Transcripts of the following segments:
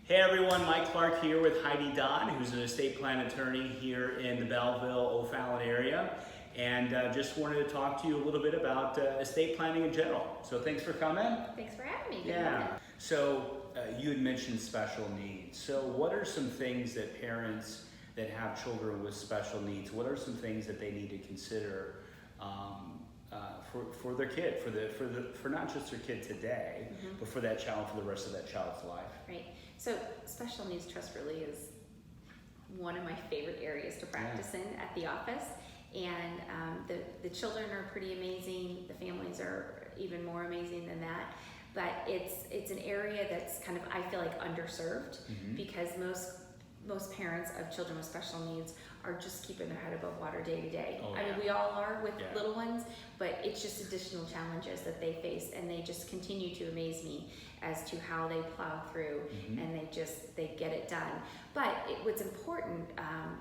Hey everyone, Mike Clark here with Heidi Don, who's an estate plan attorney here in the Belleville, O'Fallon area. And just wanted to talk to you a little bit about estate planning in general. So thanks for coming. Thanks for having me. Yeah. So you had mentioned special needs. So what are some things that parents that have children with special needs, what are some things that they need to consider for their kid, for not just their kid today, but for that child, for the rest of that child's life? Right. So special needs trust really is one of my favorite areas to practice in at the office. And the children are pretty amazing. The families are even more amazing than that. But it's an area that's kind of, I feel like, underserved because most parents of children with special needs are just keeping their head above water day to day. I mean, we all are with little ones, but it's just additional challenges that they face, and they just continue to amaze me as to how they plow through and they get it done. But what's important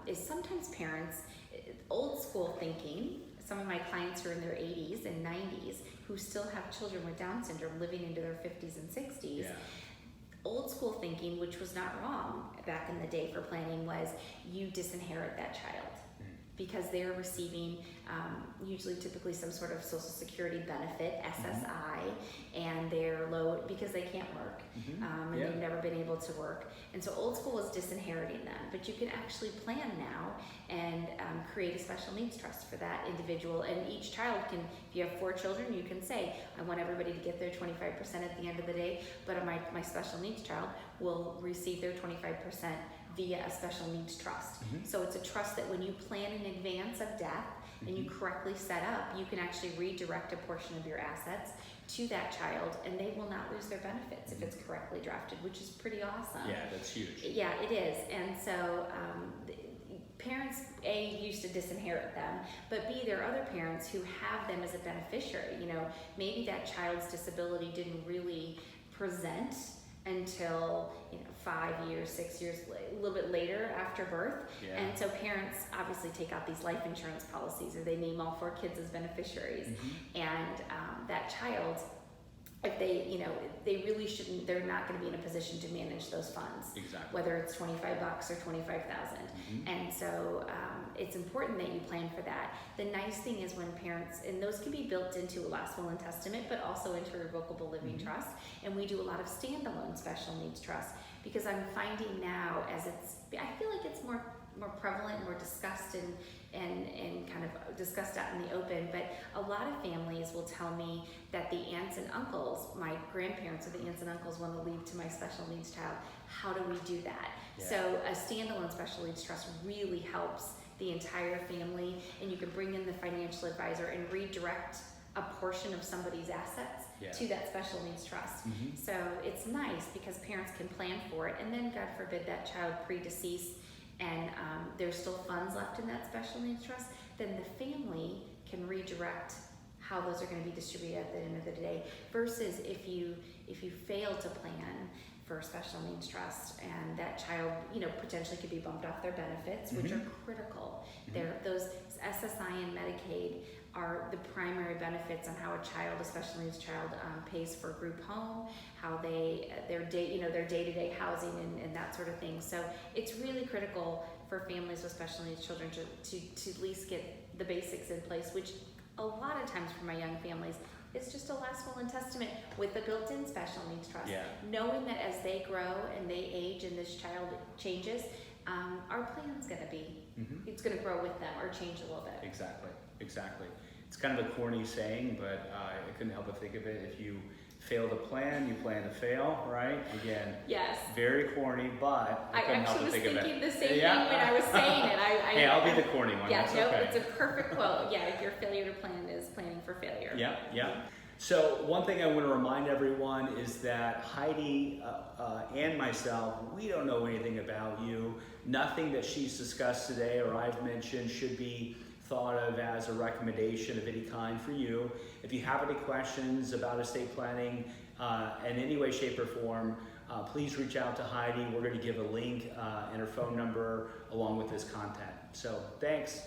is sometimes parents, old school thinking, some of my clients are in their 80s and 90s who still have children with Down syndrome living into their 50s and 60s. Old school thinking, which was not wrong back in the day for planning, was you disinherit that child because they're receiving typically some sort of social security benefit, SSI, and they're low because they can't work and they've never been able to work. And so old school is disinheriting them, but you can actually plan now and create a special needs trust for that individual. And each child can, if you have 4 children, you can say, I want everybody to get their 25% at the end of the day, but my special needs child will receive their 25% via a special needs trust. So it's a trust that when you plan in advance of death and you correctly set up, you can actually redirect a portion of your assets to that child, and they will not lose their benefits if it's correctly drafted, which is pretty awesome. Yeah, that's huge. Yeah, it is. And so parents, A, used to disinherit them, but B, there are other parents who have them as a beneficiary. You know, maybe that child's disability didn't really present until 5 years, 6 years, a little bit later after birth. And so parents obviously take out these life insurance policies, or they name all 4 kids as beneficiaries. And that child, if they really shouldn't, they're not going to be in a position to manage those funds. Whether it's $25 or $25,000. And so it's important that you plan for that. The nice thing is when parents, and those can be built into a last will and testament, but also into a revocable living trust. And we do a lot of standalone special needs trusts because I'm finding now, I feel like it's more prevalent, more discussed and kind of discussed out in the open, but a lot of families will tell me that the aunts and uncles, my grandparents or the aunts and uncles, want to leave to my special needs child. How do we do that? So a standalone special needs trust really helps the entire family, and you can bring in the financial advisor and redirect a portion of somebody's assets to that special needs trust. So it's nice because parents can plan for it, and then God forbid that child pre-decease and there's still funds left in that special needs trust, then the family can redirect how those are going to be distributed at the end of the day, versus if you fail to plan for a special needs trust and that child potentially could be bumped off their benefits, which are critical. Those SSI and Medicaid are the primary benefits on how a child, a special needs child, pays for group home, how their day-to-day housing and that sort of thing. So it's really critical for families with special needs children to at least get the basics in place, which a lot of times for my young families is just a last will and testament with a built-in special needs trust. Knowing that as they grow and they age and this child changes, our plan's going to be, it's going to grow with them or change a little bit. Exactly. It's kind of a corny saying, but I couldn't help but think of it. If you fail to plan, you plan to fail, right? Again, very corny, but I couldn't help but think of it. I actually was thinking the same thing when I was saying it. Hey, I'll be the corny one. That's okay. It's a perfect quote. Your failure to plan is planning for failure. So one thing I want to remind everyone is that Heidi and myself, we don't know anything about you. Nothing that she's discussed today or I've mentioned should be thought of as a recommendation of any kind for you. If you have any questions about estate planning in any way, shape, or form, please reach out to Heidi. We're going to give a link and her phone number along with this content. So thanks.